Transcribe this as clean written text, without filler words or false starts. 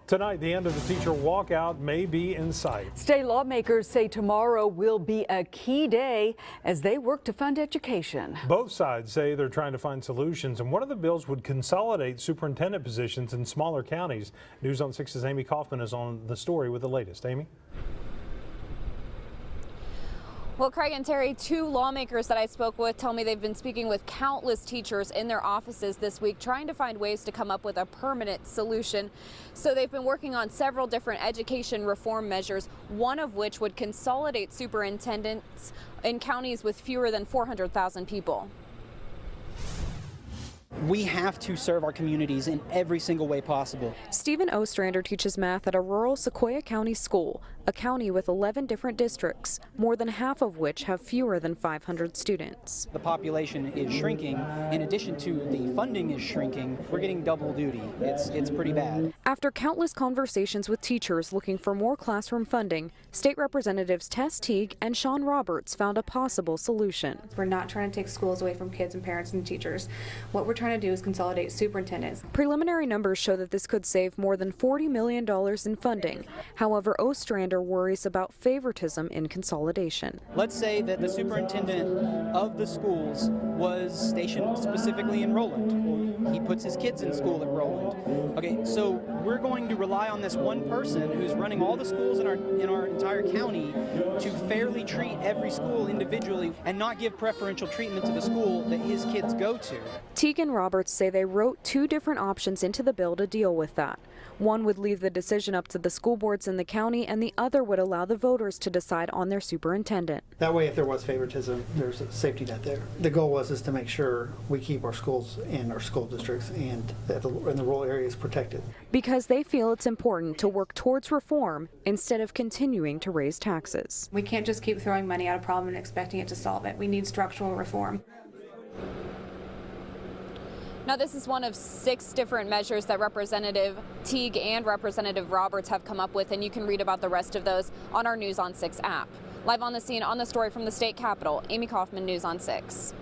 Tonight, the end of the teacher walkout may be in sight. State lawmakers say tomorrow will be a key day as they work to fund education. Both sides say they're trying to find solutions, and one of the bills would consolidate superintendent positions in smaller counties. News on 6's Amy Kaufman is on the story with the latest. Amy? Well, Craig and Terry, two lawmakers that I spoke with tell me they've been speaking with countless teachers in their offices this week, trying to find ways to come up with a permanent solution. So they've been working on several different education reform measures, one of which would consolidate superintendents in counties with fewer than 400,000 people. We have to serve our communities in every single way possible. Stephen Ostrander teaches math at a rural Sequoia County school, a county with 11 different districts, more than half of which have fewer than 500 students. The population is shrinking. In addition to the funding is shrinking, we're getting double duty. It's pretty bad. After countless conversations with teachers looking for more classroom funding, State Representatives Tess Teague and Sean Roberts found a possible solution. We're not trying to take schools away from kids and parents and teachers. What we're trying to do is consolidate superintendents. Preliminary numbers show that this could save more than $40 million in funding. However, Ostrander worries about favoritism in consolidation. Let's say that the superintendent of the schools was stationed specifically in Roland. He puts his kids in school at Roland. Okay, so we're going to rely on this one person who's running all the schools in our entire county to fairly treat every school individually and not give preferential treatment to the school that his kids go to. Teague and Roberts say they wrote two different options into the bill to deal with that. One would leave the decision up to the school boards in the county, and the other would allow the voters to decide on their superintendent. That way, if there was favoritism, there's a safety net there. The goal is to make sure we keep our schools and our school districts and the rural areas protected. Because they feel it's important to work towards reform instead of continuing to raise taxes. We can't just keep throwing money at a problem and expecting it to solve it. We need structural reform. Now, this is one of 6 different measures that Representative Teague and Representative Roberts have come up with, and you can read about the rest of those on our News on 6 app. Live on the scene, on the story from the state capitol, Amy Kaufman, News on 6.